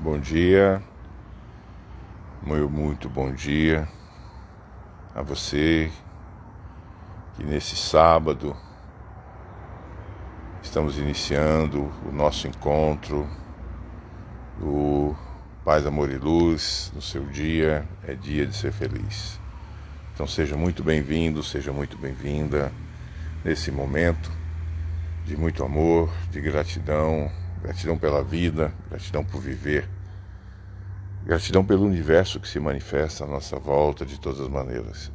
Bom dia, muito bom dia a você que nesse sábado estamos iniciando o nosso encontro do Paz, Amor e Luz. No seu dia é dia de ser feliz. Então seja muito bem-vindo, seja muito bem-vinda nesse momento de muito amor, de gratidão pela vida, gratidão por viver, gratidão pelo universo que se manifesta à nossa volta de todas as maneiras,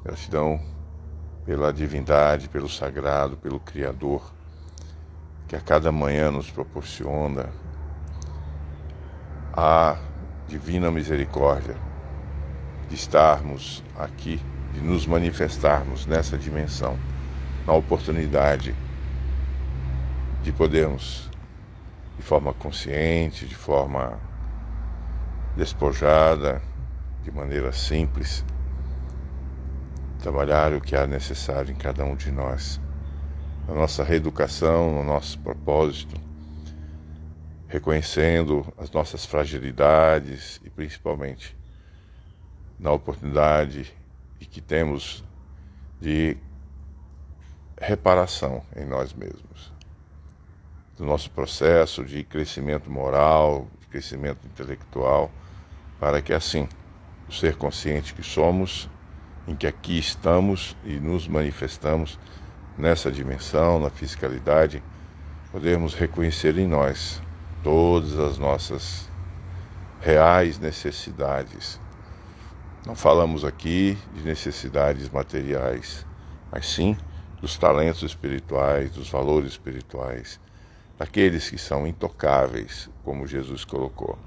gratidão pela divindade, pelo sagrado, pelo Criador, que a cada manhã nos proporciona a divina misericórdia de estarmos aqui, de nos manifestarmos nessa dimensão, na oportunidade de podermos, de forma consciente, de forma despojada, de maneira simples, trabalhar o que há necessário em cada um de nós, na nossa reeducação, no nosso propósito, reconhecendo as nossas fragilidades e principalmente na oportunidade que temos de reparação em nós mesmos, do nosso processo de crescimento moral, de crescimento intelectual, para que assim, o ser consciente que somos, em que aqui estamos e nos manifestamos nessa dimensão, na fisicalidade, podemos reconhecer em nós todas as nossas reais necessidades. Não falamos aqui de necessidades materiais, mas sim dos talentos espirituais, dos valores espirituais, daqueles que são intocáveis, como Jesus colocou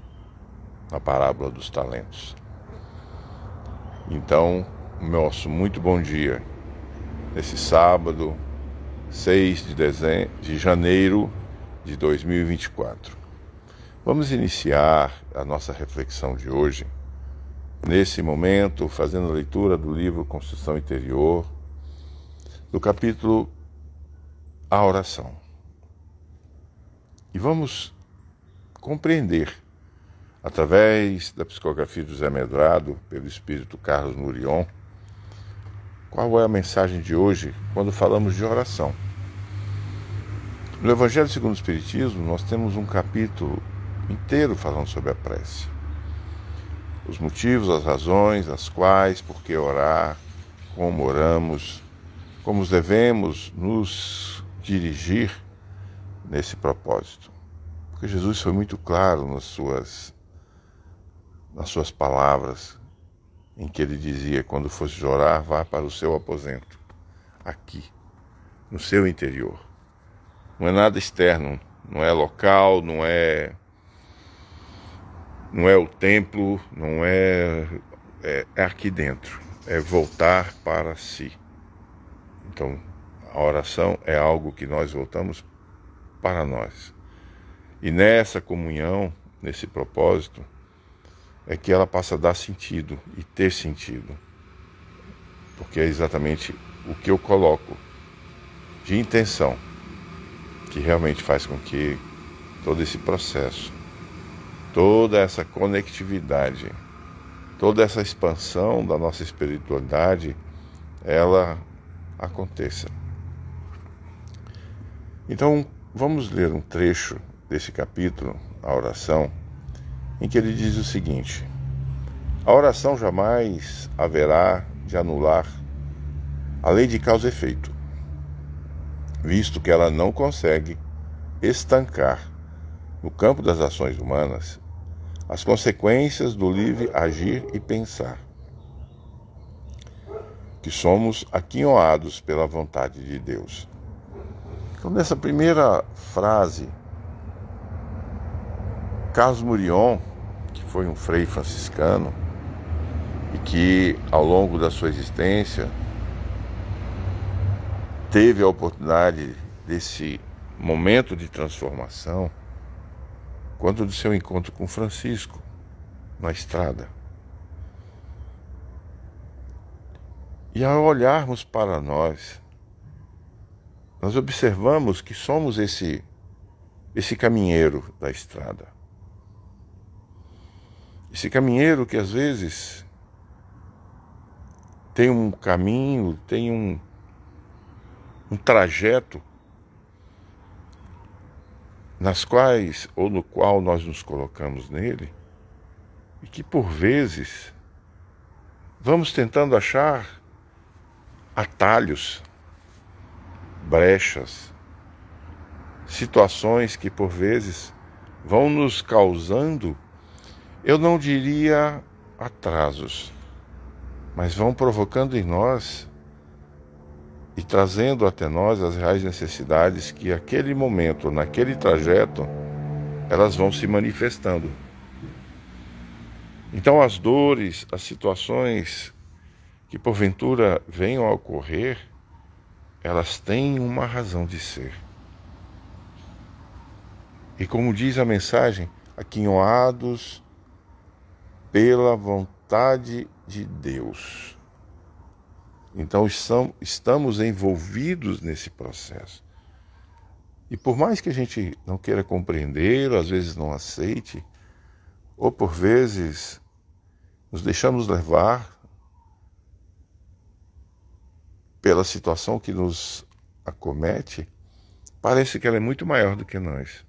na parábola dos talentos. Então, nosso muito bom dia, nesse sábado, 6 de janeiro de 2024. Vamos iniciar a nossa reflexão de hoje, nesse momento, fazendo a leitura do livro Construção Interior, do capítulo A Oração. E vamos compreender, através da psicografia de José Medrado, pelo espírito Carlos Murion, qual é a mensagem de hoje quando falamos de oração. No Evangelho segundo o Espiritismo, nós temos um capítulo inteiro falando sobre a prece. Os motivos, as razões, as quais, por que orar, como oramos, como devemos nos dirigir nesse propósito. Porque Jesus foi muito claro nas suas palavras, em que ele dizia: quando fores orar, vá para o seu aposento, aqui, no seu interior. Não é nada externo, não é local, não é o templo, não é aqui dentro, é voltar para si. Então, a oração é algo que nós voltamos para nós. E nessa comunhão, nesse propósito, é que ela passa a dar sentido e ter sentido. Porque é exatamente o que eu coloco de intenção que realmente faz com que todo esse processo, toda essa conectividade, toda essa expansão da nossa espiritualidade, ela aconteça. Então, vamos ler um trecho desse capítulo, a oração, em que ele diz o seguinte: a oração jamais haverá de anular a lei de causa e efeito, visto que ela não consegue estancar no campo das ações humanas as consequências do livre agir e pensar, que somos aquinhoados pela vontade de Deus. Então, nessa primeira frase, Carlos Murion, que foi um frei franciscano e que ao longo da sua existência teve a oportunidade desse momento de transformação quando do seu encontro com Francisco na estrada. E ao olharmos para nós observamos que somos esse caminheiro da estrada. Esse caminheiro que às vezes tem um caminho, tem um trajeto nas quais ou no qual nós nos colocamos nele, e que por vezes vamos tentando achar atalhos, brechas, situações que por vezes vão nos causando, eu não diria atrasos, mas vão provocando em nós e trazendo até nós as reais necessidades que aquele momento, naquele trajeto, elas vão se manifestando. Então as dores, as situações que porventura venham a ocorrer, elas têm uma razão de ser. E como diz a mensagem, aquinhoados pela vontade de Deus. Então estamos envolvidos nesse processo. E por mais que a gente não queira compreender, ou às vezes não aceite, ou por vezes nos deixamos levar pela situação que nos acomete, parece que ela é muito maior do que nós.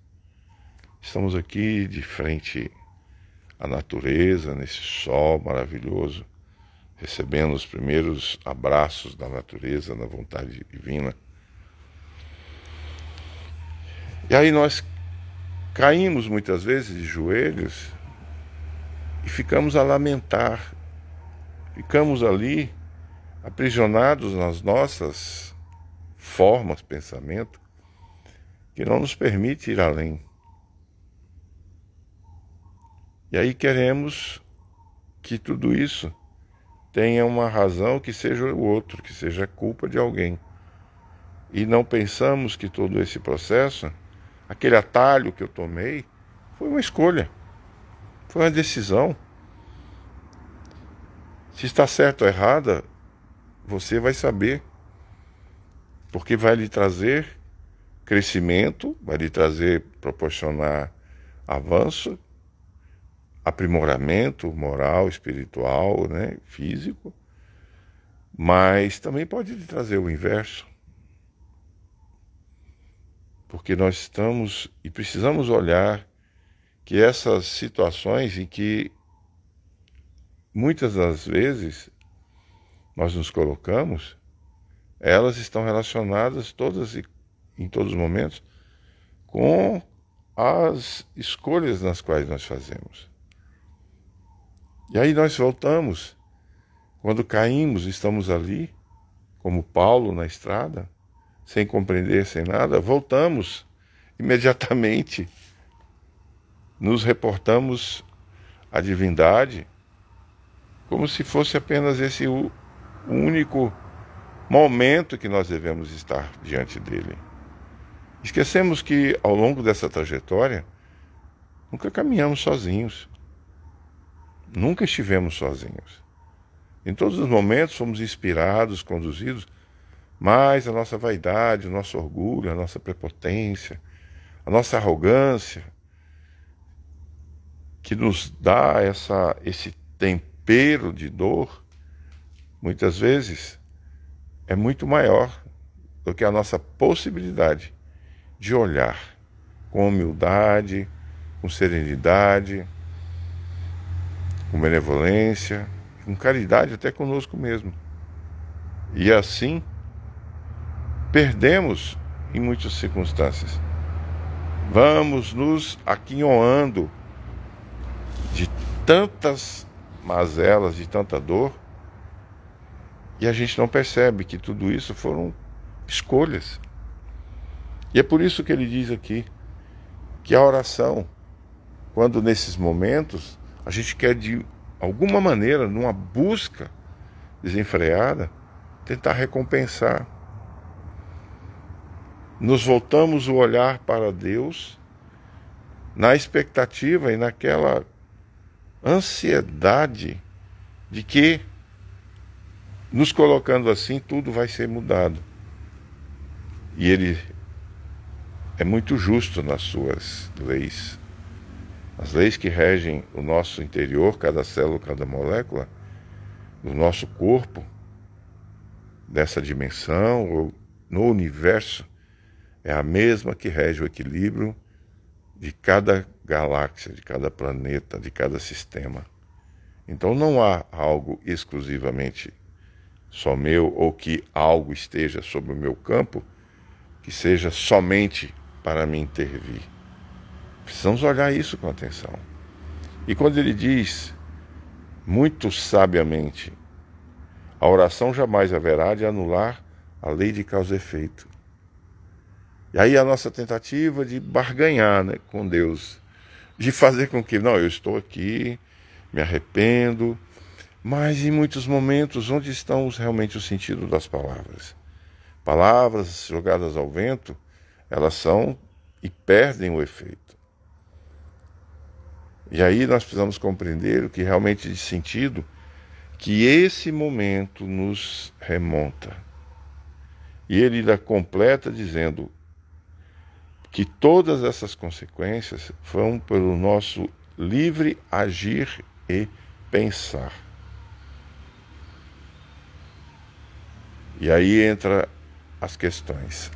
Estamos aqui de frente à natureza, nesse sol maravilhoso, recebendo os primeiros abraços da natureza, da vontade divina. E aí nós caímos muitas vezes de joelhos e ficamos a lamentar. Ficamos ali aprisionados nas nossas formas, pensamento, que não nos permite ir além. E aí queremos que tudo isso tenha uma razão que seja o outro, que seja a culpa de alguém. E não pensamos que todo esse processo, aquele atalho que eu tomei, foi uma escolha, foi uma decisão. Se está certo ou errada, você vai saber, porque vai lhe trazer crescimento, vai lhe proporcionar avanço, aprimoramento moral, espiritual, né, físico, mas também pode lhe trazer o inverso. Porque nós estamos e precisamos olhar que essas situações em que muitas das vezes nós nos colocamos, elas estão relacionadas todas e em todos os momentos com as escolhas nas quais nós fazemos. E aí nós voltamos, quando caímos, estamos ali, como Paulo na estrada, sem compreender, sem nada, voltamos imediatamente, nos reportamos à divindade, como se fosse apenas esse o único momento que nós devemos estar diante dele. Esquecemos que ao longo dessa trajetória, nunca caminhamos sozinhos. Nunca estivemos sozinhos. Em todos os momentos fomos inspirados, conduzidos, mas a nossa vaidade, o nosso orgulho, a nossa prepotência, a nossa arrogância, que nos dá esse tempero de dor, muitas vezes é muito maior do que a nossa possibilidade de olhar com humildade, com serenidade, com benevolência, com caridade até conosco mesmo. E assim, perdemos em muitas circunstâncias. Vamos nos aquinhoando de tantas mazelas, de tanta dor, e a gente não percebe que tudo isso foram escolhas. E é por isso que ele diz aqui que a oração, quando nesses momentos a gente quer de alguma maneira, numa busca desenfreada, tentar recompensar. Nos voltamos o olhar para Deus na expectativa e naquela ansiedade de que, nos colocando assim, tudo vai ser mudado. E Ele é muito justo nas suas leis. as leis que regem o nosso interior, cada célula, cada molécula, do nosso corpo, dessa dimensão ou no universo, é a mesma que rege o equilíbrio de cada galáxia, de cada planeta, de cada sistema. Então não há algo exclusivamente só meu, ou que algo esteja sobre o meu campo que seja somente para me intervir. Precisamos olhar isso com atenção. E quando ele diz, muito sabiamente, a oração jamais haverá de anular a lei de causa e efeito. E aí a nossa tentativa de barganhar, né, com Deus, de fazer com que, não, eu estou aqui, me arrependo, mas em muitos momentos, onde estão realmente o sentido das palavras? Palavras jogadas ao vento, elas são e perdem o efeito. E aí nós precisamos compreender o que realmente de sentido que esse momento nos remonta. E ele ainda completa dizendo que todas essas consequências vão pelo nosso livre agir e pensar. E aí entra as questões.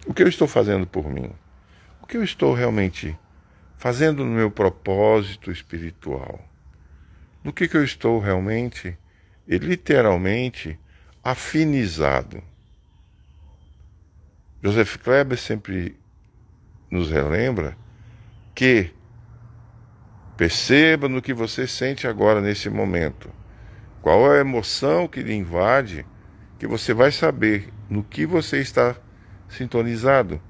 O que eu estou fazendo por mim? O que eu estou realmente fazendo no meu propósito espiritual? No que eu estou realmente e literalmente afinizado? Joseph Kleber sempre nos relembra que perceba no que você sente agora nesse momento. Qual é a emoção que lhe invade, que você vai saber no que você está sintonizado.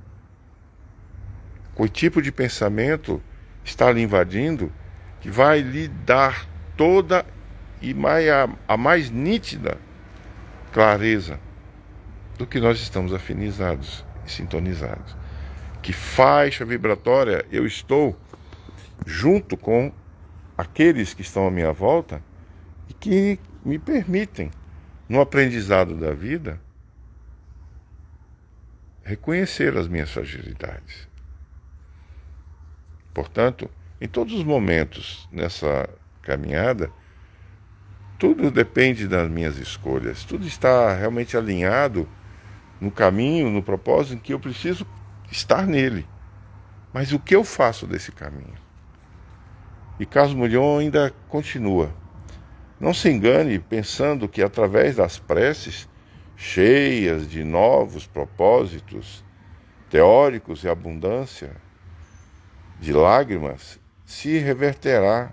Que tipo de pensamento está lhe invadindo, que vai lhe dar toda a mais nítida clareza do que nós estamos afinizados e sintonizados. Que faixa vibratória eu estou junto com aqueles que estão à minha volta e que me permitem, no aprendizado da vida, reconhecer as minhas fragilidades. Portanto, em todos os momentos nessa caminhada, tudo depende das minhas escolhas, tudo está realmente alinhado no caminho, no propósito em que eu preciso estar nele. Mas o que eu faço desse caminho? E Carlos Mullion ainda continua. Não se engane pensando que através das preces, cheias de novos propósitos teóricos e abundância de lágrimas, se reverterá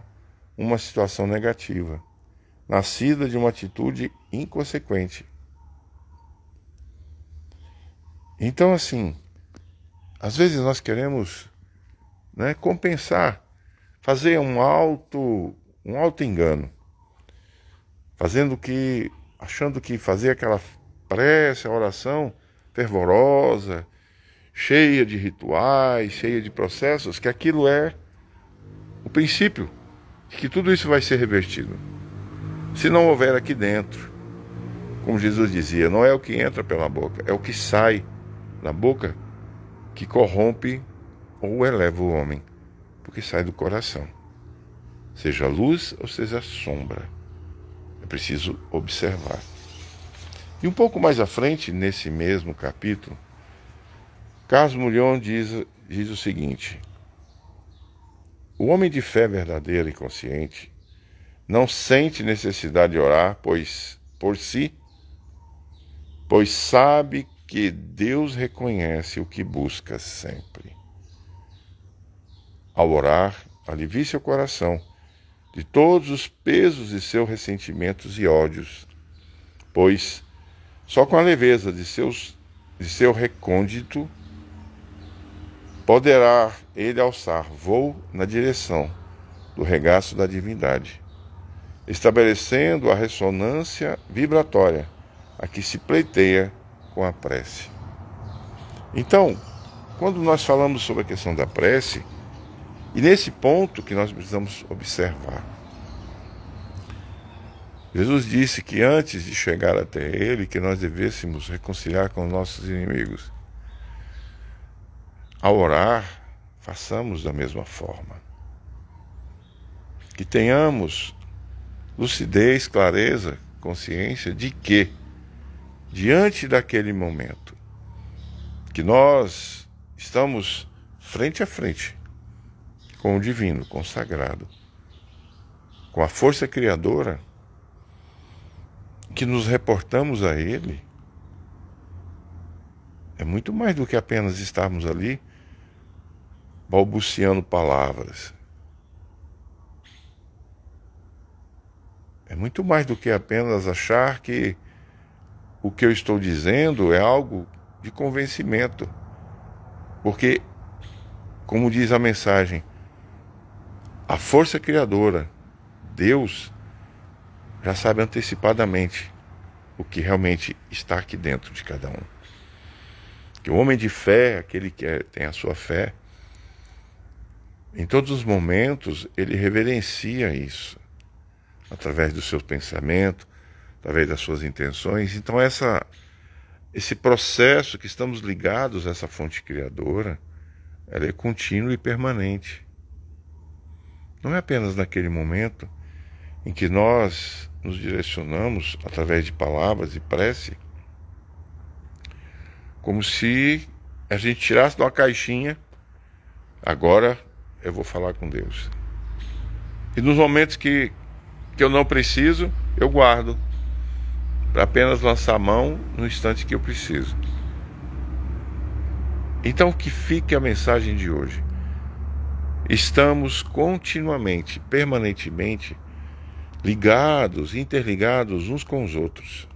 uma situação negativa, nascida de uma atitude inconsequente. Então, assim, às vezes nós queremos, né, compensar, fazer um auto engano, achando que fazer aquela prece, a oração fervorosa, cheia de rituais, cheia de processos, que aquilo é o princípio, de que tudo isso vai ser revertido. Se não houver aqui dentro, como Jesus dizia, não é o que entra pela boca, é o que sai da boca que corrompe ou eleva o homem, porque sai do coração. Seja luz ou seja sombra. É preciso observar. E um pouco mais à frente, nesse mesmo capítulo, Carlos Mullion diz o seguinte: o homem de fé verdadeira e consciente não sente necessidade de orar por si, pois sabe que Deus reconhece o que busca sempre. Ao orar, alivie seu coração de todos os pesos de seus ressentimentos e ódios, pois só com a leveza de seu recôndito poderá ele alçar voo na direção do regaço da divindade, estabelecendo a ressonância vibratória a que se pleiteia com a prece. Então, quando nós falamos sobre a questão da prece, e nesse ponto que nós precisamos observar, Jesus disse que antes de chegar até Ele, que nós devêssemos reconciliar com nossos inimigos. Ao orar, façamos da mesma forma. que tenhamos lucidez, clareza, consciência de que, diante daquele momento, que nós estamos frente a frente com o divino, com o sagrado, com a força criadora, que nos reportamos a Ele, é muito mais do que apenas estarmos ali balbuciando palavras. É muito mais do que apenas achar que o que eu estou dizendo é algo de convencimento. Porque, como diz a mensagem, a força criadora, Deus, já sabe antecipadamente o que realmente está aqui dentro de cada um. Que o homem de fé, aquele que tem a sua fé, em todos os momentos ele reverencia isso, através do seu pensamento, através das suas intenções. Então esse processo que estamos ligados a essa fonte criadora, ela é contínua e permanente. Não é apenas naquele momento em que nós nos direcionamos através de palavras e prece, como se a gente tirasse de uma caixinha, agora eu vou falar com Deus. E nos momentos que eu não preciso, eu guardo, para apenas lançar a mão no instante que eu preciso. Então que fique a mensagem de hoje. Estamos continuamente, permanentemente, ligados, interligados uns com os outros.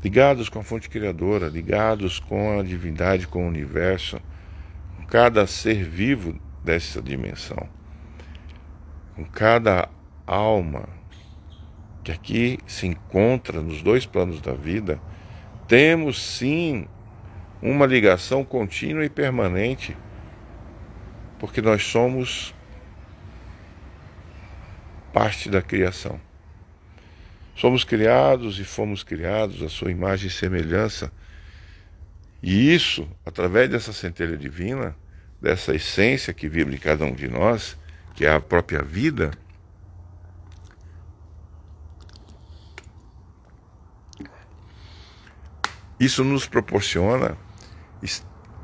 Ligados com a fonte criadora, ligados com a divindade, com o universo, com cada ser vivo dessa dimensão, com cada alma que aqui se encontra nos dois planos da vida. Temos sim uma ligação contínua e permanente, porque nós somos parte da criação. Somos criados e fomos criados à sua imagem e semelhança. E isso, através dessa centelha divina, dessa essência que vibra em cada um de nós, que é a própria vida, isso nos proporciona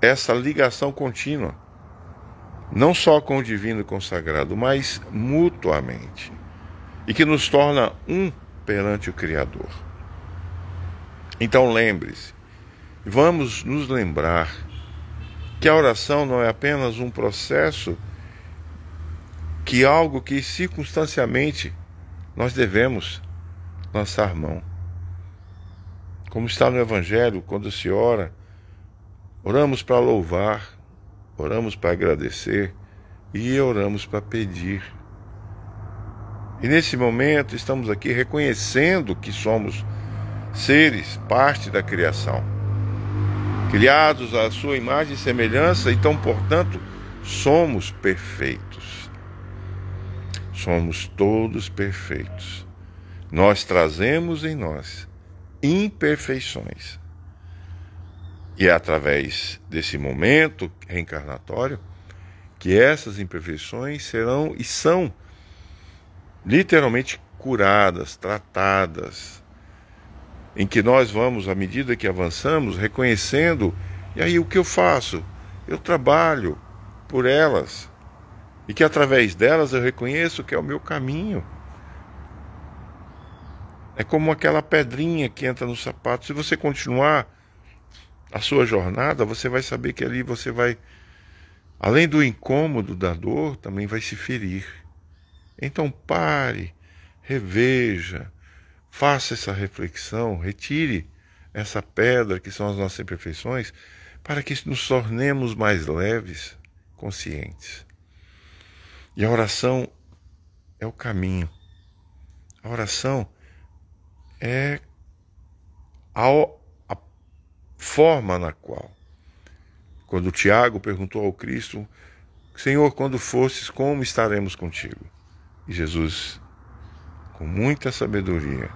essa ligação contínua, não só com o divino consagrado, mas mutuamente, e que nos torna um perante o Criador. Então lembre-se, vamos nos lembrar que a oração não é apenas um processo, que algo que circunstancialmente nós devemos lançar mão. Como está no Evangelho, quando se ora, oramos para louvar, oramos para agradecer e oramos para pedir. E nesse momento estamos aqui reconhecendo que somos seres, parte da criação, criados à sua imagem e semelhança, então, portanto, somos perfeitos. Somos todos perfeitos. Nós trazemos em nós imperfeições. E é através desse momento reencarnatório que essas imperfeições serão e são literalmente curadas, tratadas, em que nós vamos, à medida que avançamos, reconhecendo, e aí o que eu faço? Eu trabalho por elas, e que através delas eu reconheço que é o meu caminho. É como aquela pedrinha que entra no sapato. Se você continuar a sua jornada, você vai saber que ali você vai, além do incômodo da dor, também vai se ferir. Então pare, reveja, faça essa reflexão, retire essa pedra que são as nossas imperfeições, para que nos tornemos mais leves, conscientes. E a oração é o caminho. A oração é a forma na qual, quando Tiago perguntou ao Cristo: Senhor, quando fostes, como estaremos contigo? E Jesus, com muita sabedoria,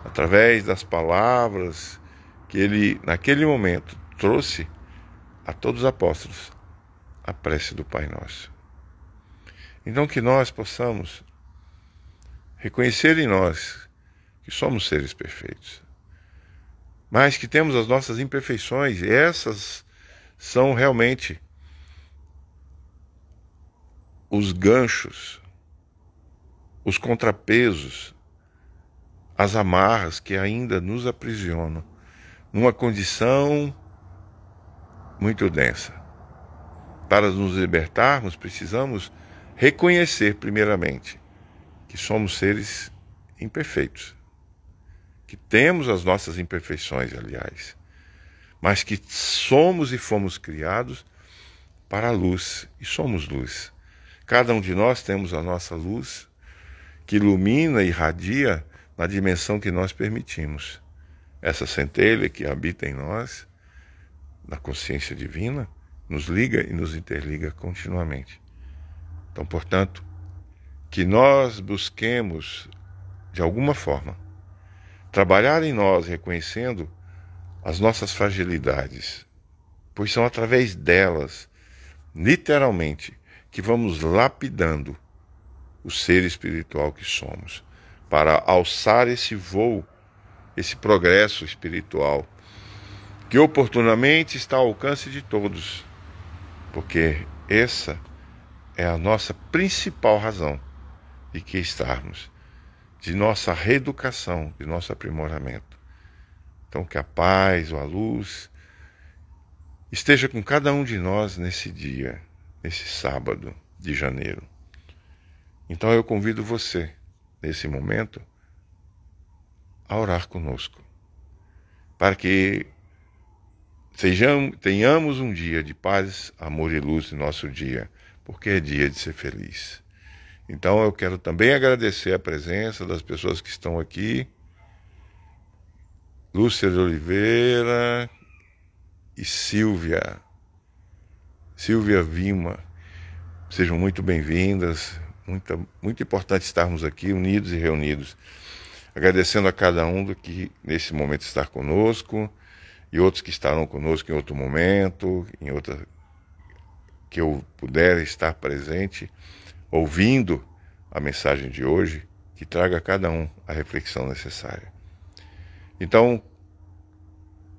através das palavras que ele, naquele momento, trouxe a todos os apóstolos, a prece do Pai Nosso. Então que nós possamos reconhecer em nós que somos seres perfeitos, mas que temos as nossas imperfeições, e essas são realmente os ganchos, os contrapesos, as amarras que ainda nos aprisionam numa condição muito densa. Para nos libertarmos, precisamos reconhecer primeiramente que somos seres imperfeitos, que temos as nossas imperfeições, aliás, mas que somos e fomos criados para a luz, e somos luz. Cada um de nós temos a nossa luz que ilumina e irradia na dimensão que nós permitimos. Essa centelha que habita em nós, na consciência divina, nos liga e nos interliga continuamente. Então, portanto, que nós busquemos, de alguma forma, trabalhar em nós reconhecendo as nossas fragilidades, pois são através delas, literalmente, que vamos lapidando o ser espiritual que somos, para alçar esse voo, esse progresso espiritual, que oportunamente está ao alcance de todos, porque essa é a nossa principal razão de que estarmos, de nossa reeducação, de nosso aprimoramento. Então que a paz ou a luz esteja com cada um de nós nesse dia, nesse sábado de janeiro. Então eu convido você, nesse momento, a orar conosco, para que tenhamos um dia de paz, amor e luz no nosso dia, porque é dia de ser feliz. Então eu quero também agradecer a presença das pessoas que estão aqui, Lúcia de Oliveira e Silvia Vima. Sejam muito bem-vindas, muito importante estarmos aqui unidos e reunidos. Agradecendo a cada um do que nesse momento está conosco, e outros que estarão conosco em outro momento, em outra que eu puder estar presente, ouvindo a mensagem de hoje, que traga a cada um a reflexão necessária. Então,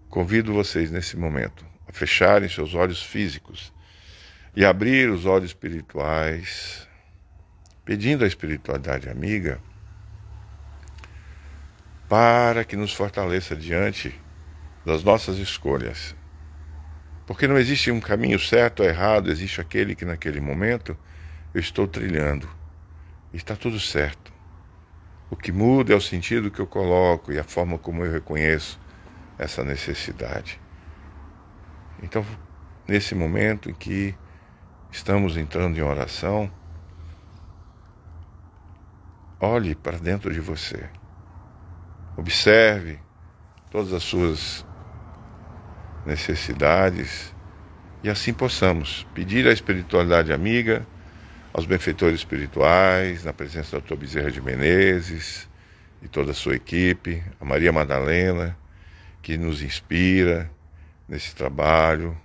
convido vocês nesse momento a fecharem seus olhos físicos e abrir os olhos espirituais, pedindo à espiritualidade amiga para que nos fortaleça diante das nossas escolhas. Porque não existe um caminho certo ou errado, existe aquele que naquele momento eu estou trilhando. E está tudo certo. O que muda é o sentido que eu coloco e a forma como eu reconheço essa necessidade. Então, nesse momento em que estamos entrando em oração, olhe para dentro de você. Observe todas as suas necessidades e assim possamos pedir à espiritualidade amiga, aos benfeitores espirituais, na presença da Dr. Bezerra de Menezes e toda a sua equipe, a Maria Madalena, que nos inspira nesse trabalho,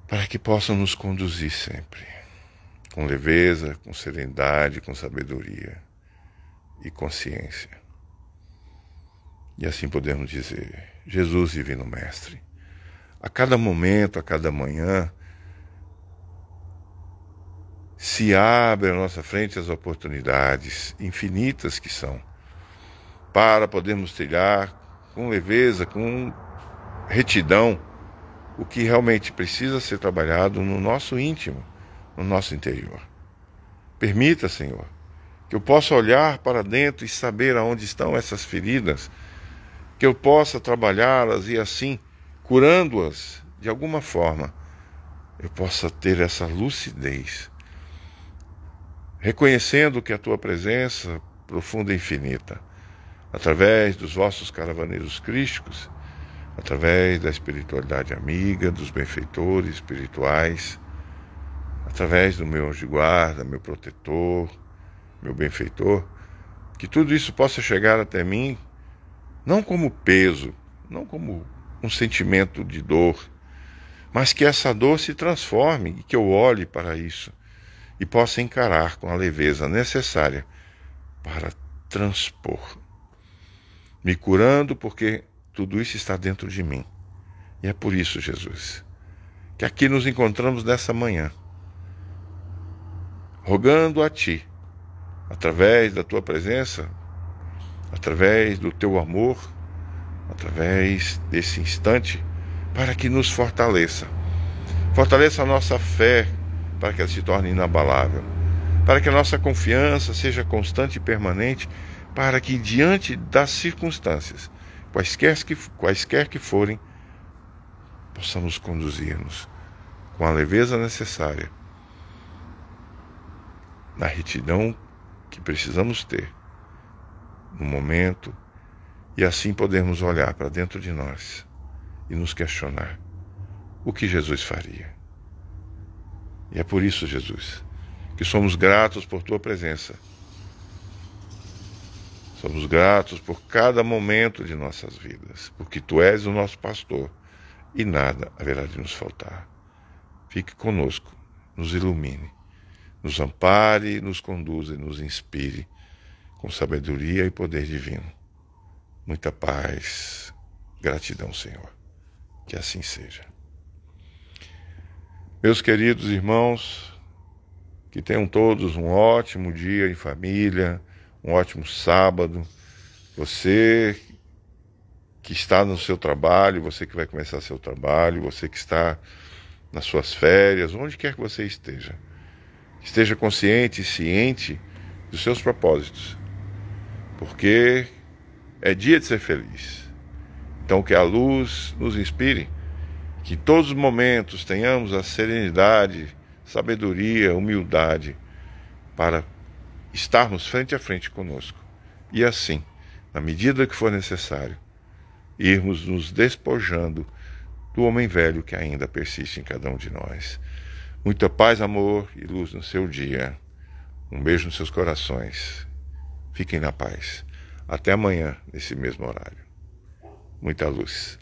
para que possam nos conduzir sempre, com leveza, com serenidade, com sabedoria e consciência. E assim podemos dizer: Jesus, Divino Mestre, a cada momento, a cada manhã, se abre à nossa frente as oportunidades infinitas que são, para podermos trilhar com leveza, com retidão, o que realmente precisa ser trabalhado no nosso íntimo, no nosso interior. Permita, Senhor, que eu possa olhar para dentro e saber aonde estão essas feridas, que eu possa trabalhá-las e assim, curando-as de alguma forma, eu possa ter essa lucidez, reconhecendo que a Tua presença profunda e infinita, através dos vossos caravaneiros crísticos, através da espiritualidade amiga, dos benfeitores espirituais, através do meu anjo de guarda, meu protetor, meu benfeitor, que tudo isso possa chegar até mim, não como peso, não como um sentimento de dor, mas que essa dor se transforme e que eu olhe para isso e possa encarar com a leveza necessária para transpor, me curando, porque tudo isso está dentro de mim. E é por isso, Jesus, que aqui nos encontramos nessa manhã, rogando a Ti, através da Tua presença, através do Teu amor, através desse instante, para que nos fortaleça. Fortaleça a nossa fé, para que ela se torne inabalável, para que a nossa confiança seja constante e permanente, para que diante das circunstâncias, quaisquer que forem, possamos conduzir-nos com a leveza necessária, na retidão que precisamos ter no momento, e assim podermos olhar para dentro de nós e nos questionar o que Jesus faria. E é por isso, Jesus, que somos gratos por Tua presença. Somos gratos por cada momento de nossas vidas, porque Tu és o nosso pastor e nada haverá de nos faltar. Fique conosco, nos ilumine, nos ampare, nos conduza e nos inspire com sabedoria e poder divino. Muita paz, gratidão, Senhor. Que assim seja. Meus queridos irmãos, que tenham todos um ótimo dia em família, um ótimo sábado. Você que está no seu trabalho, você que vai começar seu trabalho, você que está nas suas férias, onde quer que você esteja. Esteja consciente e ciente dos seus propósitos, porque é dia de ser feliz. Então que a luz nos inspire, que em todos os momentos tenhamos a serenidade, sabedoria, humildade para estarmos frente a frente conosco. E assim, na medida que for necessário, irmos nos despojando do homem velho que ainda persiste em cada um de nós. Muita paz, amor e luz no seu dia. Um beijo nos seus corações. Fiquem na paz. Até amanhã, nesse mesmo horário. Muita luz.